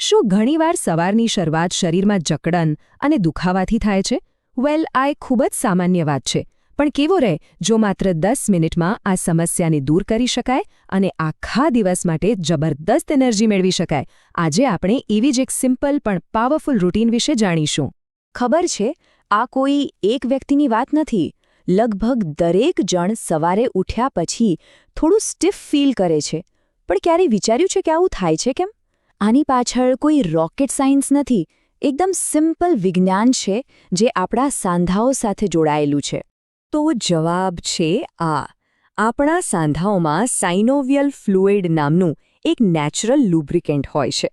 શું ઘણીવાર સવારની શરૂઆત શરીરમાં જકડન અને દુખાવાથી થાય છે? વેલ, આ એક ખૂબ જ સામાન્ય વાત છે. પણ કેવો રહે જો માત્ર 10 મિનિટમાં આ સમસ્યાને દૂર કરી શકાય અને આખા દિવસ માટે જબરદસ્ત એનર્જી મેળવી શકાય? આજે આપણે એવી જ એક સિમ્પલ પણ પાવરફુલ રૂટીન વિશે જાણીશું. ખબર છે, આ કોઈ એક વ્યક્તિની વાત નથી. લગભગ દરેક જણ સવારે ઉઠ્યા પછી થોડું સ્ટીફ ફીલ કરે છે. પણ ક્યારે વિચાર્યું છે કે આવું થાય છે કેમ? આની પાછળ કોઈ રોકેટ સાયન્સ નથી. એકદમ સિમ્પલ વિજ્ઞાન છે જે આપણા સાંધાઓ સાથે જોડાયેલું છે. તો જવાબ છે આ. આપણા સાંધાઓમાં સાઇનોવિયલ ફ્લુઇડ નામનું એક નેચરલ લુબ્રિકેન્ટ હોય છે.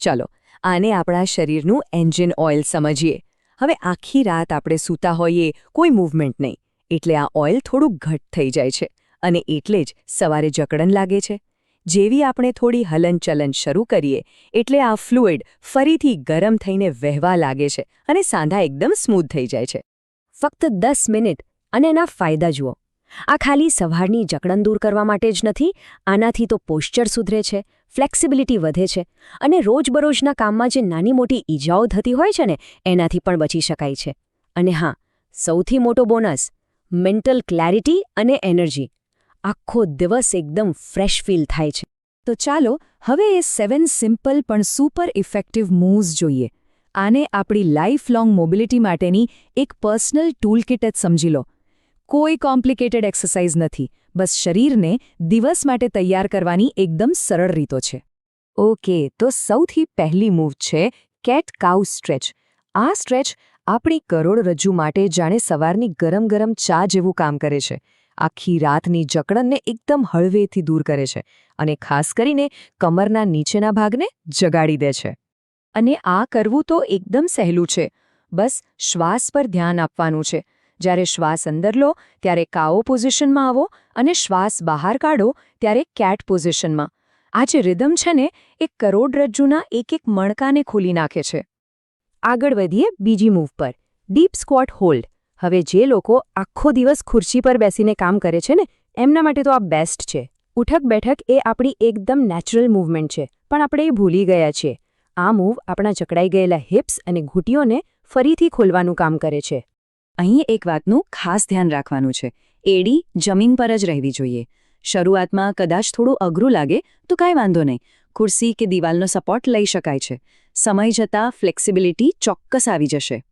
ચલો, આને આપણા શરીરનું એન્જિન ઓઇલ સમજીએ. હવે આખી રાત આપણે સૂતા હોઈએ, કોઈ મૂવમેન્ટ નહીં, એટલે આ ઓઇલ થોડું ઘટ થઈ જાય છે અને એટલે જ સવારે જકડન લાગે છે. જેવી આપણે થોડી હલનચલન શરૂ કરીએ એટલે આ ફ્લુઇડ ફરીથી ગરમ થઈને વહેવા લાગે છે અને સાંધા એકદમ સ્મૂથ થઈ જાય છે. ફક્ત 10 મિનિટ અને એના ફાયદા જુઓ. આ ખાલી સવારની જકડન દૂર કરવા માટે જ નથી. આનાથી તો પોશ્ચર સુધરે છે, ફ્લેક્સિબિલિટી વધે છે અને રોજબરોજના કામમાં જે નાની મોટી ઈજાઓ થતી હોય છે ને, એનાથી પણ બચી શકાય છે. અને હા, સૌથી મોટો બોનસ, મેન્ટલ ક્લેરિટી અને એનર્જી. આખો દિવસ એકદમ ફ્રેશ ફીલ થાય છે. તો ચાલો હવે એ 7 સિમ્પલ પણ સુપર ઇફેક્ટિવ મૂવ્સ જોઈએ. આને આપણી લાઇફ લોંગ મોબિલિટી માટેની એક પર્સનલ ટૂલકિટ જ સમજી લો. કોઈ કોમ્પ્લિકેટેડ એક્સરસાઇઝ નથી, બસ શરીરને દિવસ માટે તૈયાર કરવાની એકદમ સરળ રીતો છે. ઓકે, તો સૌથી પહેલી મૂવ છે કેટ કાઉ સ્ટ્રેચ. આ સ્ટ્રેચ આપણી કરોડરજ્જુ માટે જાણે સવારની ગરમ ગરમ ચા જેવું કામ કરે છે. આખી રાતની જકડનને એકદમ હળવેથી દૂર કરે છે અને ખાસ કરીને કમરના નીચેના ભાગને જગાડી દે છે. અને આ કરવું તો એકદમ સહેલું છે. બસ શ્વાસ પર ધ્યાન આપવાનું છે. જ્યારે શ્વાસ અંદર લો ત્યારે કાઓ પોઝિશનમાં આવો અને શ્વાસ બહાર કાઢો ત્યારે કેટ પોઝિશનમાં. આ જે રિધમ છે ને, એ કરોડરજ્જુના એક એક મણકાને ખોલી નાખે છે. આગળ વધીએ બીજી મૂવ પર, ડીપ સ્ક્વોટ હોલ્ડ. હવે જે લોકો આખો દિવસ ખુરશી પર બેસીને કામ કરે છે ને, એમના માટે તો આ બેસ્ટ છે. ઉઠક બેઠક એ આપણી એકદમ નેચરલ મૂવમેન્ટ છે, પણ આપણે એ ભૂલી ગયા છીએ. આ મૂવ આપણા જકડાઈ ગયેલા હિપ્સ અને ઘૂંટીઓને ફરીથી ખોલવાનું કામ કરે છે. અહીં એક વાતનું ખાસ ધ્યાન રાખવાનું છે. એડી જમીન પર જ રહેવી જોઈએ. શરૂઆતમાં કદાચ થોડું અઘરું લાગે તો કાંઈ વાંધો નહીં. ખુરશી કે દિવાલનો સપોર્ટ લઈ શકાય છે. સમય જતાં ફ્લેક્સિબિલિટી ચોક્કસ આવી જશે.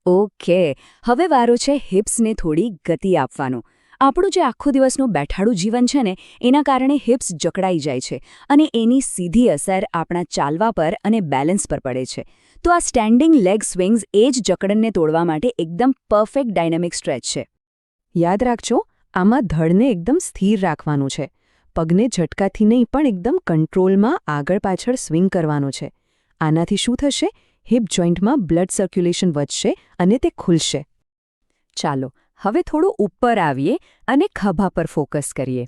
ઓકે, હવે વારો છે હિપ્સને થોડી ગતિ આપવાનો. આપણું જે આખો દિવસનું બેઠાડું જીવન છે ને, એના કારણે હિપ્સ જકડાઈ જાય છે અને એની સીધી અસર આપણા ચાલવા પર અને બેલેન્સ પર પડે છે. તો આ સ્ટેન્ડિંગ લેગ સ્વિંગ્સ એ જ જકડનને તોડવા માટે એકદમ પરફેક્ટ ડાયનેમિક સ્ટ્રેચ છે. યાદ રાખજો, આમાં ધડને એકદમ સ્થિર રાખવાનું છે. પગને ઝટકાથી નહીં પણ એકદમ કંટ્રોલમાં આગળ પાછળ સ્વિંગ કરવાનું છે. આનાથી શું થશે? હિપ જોઇન્ટમાં બ્લડ સર્ક્યુલેશન વધશે અને તે ખુલશે. ચાલો હવે થોડું ઉપર આવીએ અને ખભા પર ફોકસ કરીએ.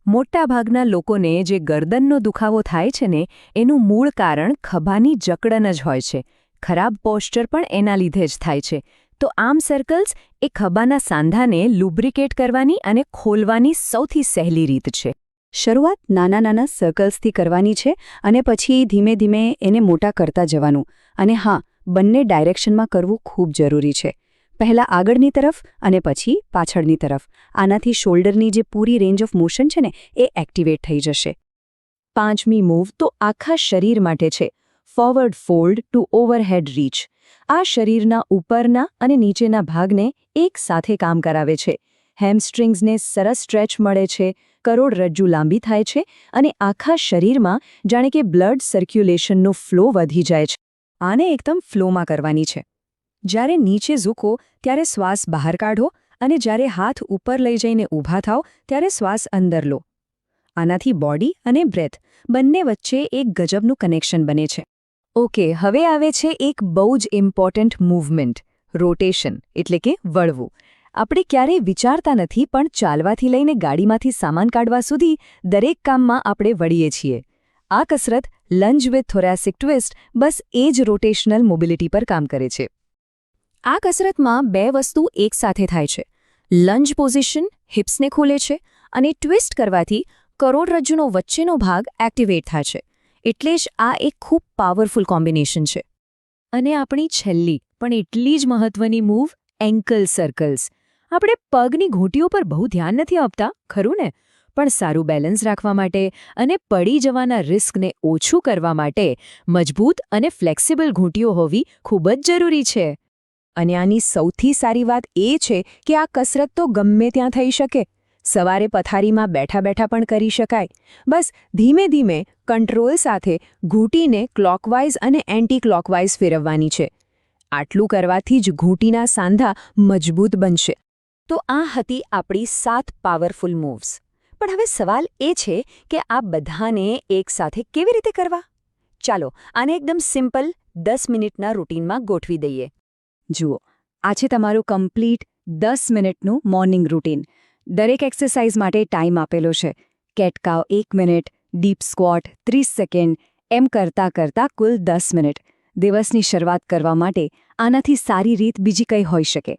મોટાભાગના લોકોને જે ગરદનનો દુખાવો થાય છે ને, એનું મૂળ કારણ ખભાની જકડન જ હોય છે. ખરાબ પોસ્ચર પણ એના લીધે જ થાય છે. તો આર્મ સર્કલ્સ એ ખભાના સાંધાને લુબ્રિકેટ કરવાની અને ખોલવાની સૌથી સહેલી રીત છે. શરૂઆત નાના નાના સર્કલ્સથી કરવાની છે અને પછી ધીમે ધીમે એને મોટા કરતા જવાનું. અને હા, બંને ડાયરેક્શનમાં કરવું ખૂબ જરૂરી છે. પહેલાં આગળની તરફ અને પછી પાછળની તરફ. આનાથી શોલ્ડરની જે પૂરી રેન્જ ઓફ મોશન છે ને, એ એક્ટિવેટ થઈ જશે. પાંચમી મૂવ તો આખા શરીર માટે છે, forward fold to overhead reach. આ શરીરના ઉપરના અને નીચેના ભાગને એક સાથે કામ કરાવે છે. હેમસ્ટ્રિંગ્સને સરસ સ્ટ્રેચ મળે છે, કરોડરજ્જુ લાંબી થાય છે અને આખા શરીરમાં જાણે કે બ્લડ સર્ક્યુલેશનનો ફ્લો વધી જાય છે. આને એકદમ ફ્લોમાં કરવાની છે. જ્યારે નીચે ઝૂકો ત્યારે શ્વાસ બહાર કાઢો અને જ્યારે હાથ ઉપર લઈ જઈને ઊભા થાઓ ત્યારે શ્વાસ અંદર લો. આનાથી બોડી અને બ્રેથ બંને વચ્ચે એક ગજબનું કનેક્શન બને છે. ઓકે, હવે આવે છે એક બહુ જ ઇમ્પોર્ટન્ટ મૂવમેન્ટ, રોટેશન એટલે કે વળવું. આપણે ક્યારેય વિચારતા નથી, પણ ચાલવાથી લઈને ગાડીમાંથી સામાન કાઢવા સુધી દરેક કામમાં આપણે વળીએ છીએ. આ કસરત લંજ વિથ થોરેસિક ટ્વિસ્ટ બસ એ જ રોટેશનલ મોબિલિટી પર કામ કરે છે. આ કસરતમાં બે વસ્તુ એકસાથે થાય છે. લંજ પોઝિશન હિપ્સને ખોલે છે અને ટ્વિસ્ટ કરવાથી કરોડરજ્જુનો વચ્ચેનો ભાગ એક્ટિવેટ થાય છે. એટલે જ આ એક ખૂબ પાવરફુલ કોમ્બિનેશન છે. અને આપણી છેલ્લી પણ એટલી જ મહત્વની મૂવ એન્કલ સર્કલ્સ. આપણે પગની ઘૂંટીઓ પર બહુ ધ્યાન નથી આપતા, ખરું ને? પણ સારું બેલેન્સ રાખવા માટે અને પડી જવાના રિસ્કને ઓછું કરવા માટે મજબૂત અને ફ્લેક્સિબલ ઘૂંટીઓ હોવી ખૂબ જ જરૂરી છે. અને આની સૌથી સારી વાત એ છે કે આ કસરત તો ગમે ત્યાં થઈ શકે. સવારે પથારીમાં બેઠા બેઠા પણ કરી શકાય. બસ ધીમે ધીમે કંટ્રોલ સાથે ઘૂંટીને ક્લોકવાઇઝ અને એન્ટી ક્લોકવાઇઝ ફેરવવાની છે. આટલું કરવાથી જ ઘૂંટીના સાંધા મજબૂત બનશે. તો આ હતી આપણી 7 પાવરફુલ મૂવ્સ. પણ હવે સવાલ એ છે કે આ બધાને એકસાથે કેવી રીતે કરવા? ચાલો આને એકદમ સિમ્પલ 10 મિનિટના રૂટીનમાં ગોઠવી દઈએ. જુઓ, આ છે તમારું કમ્પ્લીટ 10 મિનિટનું મોર્નિંગ રૂટીન. દરેક એક્સરસાઇઝ માટે ટાઈમ આપેલો છે. કેટ કાવ 1 મિનિટ, ડીપ સ્ક્વોટ 30 સેકન્ડ, એમ કરતાં કરતાં કુલ 10 મિનિટ. દિવસની શરૂઆત કરવા માટે આનાથી સારી રીત બીજી કઈ હોઈ શકે?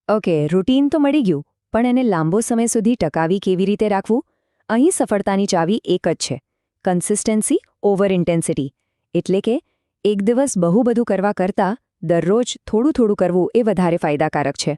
ઓકે, રૂટીન તો મળી ગયું, પણ એને લાંબો સમય સુધી ટકાવી કેવી રીતે રાખવું? અહીં સફળતાની ચાવી એક જ છે: કન્સિસ્ટન્સી ઓવર ઇન્ટેન્સિટી. એટલે કે એક દિવસ બહુ બધું કરવા કરતાં દરરોજ થોડું થોડું કરવું એ વધારે ફાયદાકારક છે.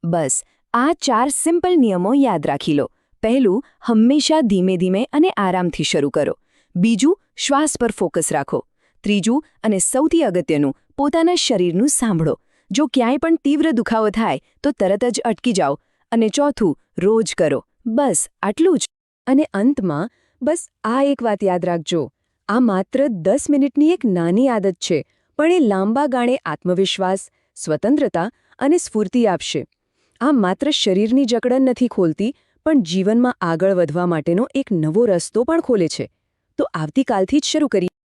બસ આ 4 સિમ્પલ નિયમો યાદ રાખી લો. પહેલું, હંમેશા ધીમે ધીમે અને આરામથી શરૂ કરો. બીજું, શ્વાસ પર ફોકસ રાખો. ત્રીજું અને સૌથી અગત્યનું, પોતાના શરીરનું સાંભળો. જો ક્યાંય પણ તીવ્ર દુખાવો થાય તો તરત જ અટકી જાઓ. અને ચોથું, રોજ કરો. બસ આટલું જ. અને અંતમાં બસ આ એક વાત યાદ રાખજો: આ માત્ર 10 મિનિટની એક નાની આદત છે, પણ એ લાંબા ગાળે આત્મવિશ્વાસ, સ્વતંત્રતા અને સ્ફૂર્તિ આપશે. આ માત્ર શરીરની જકડન નથી ખોલતી, પણ જીવનમાં આગળ વધવા માટેનો એક નવો રસ્તો પણ ખોલે છે. તો આવતીકાલથી જ શરૂ કરીએ.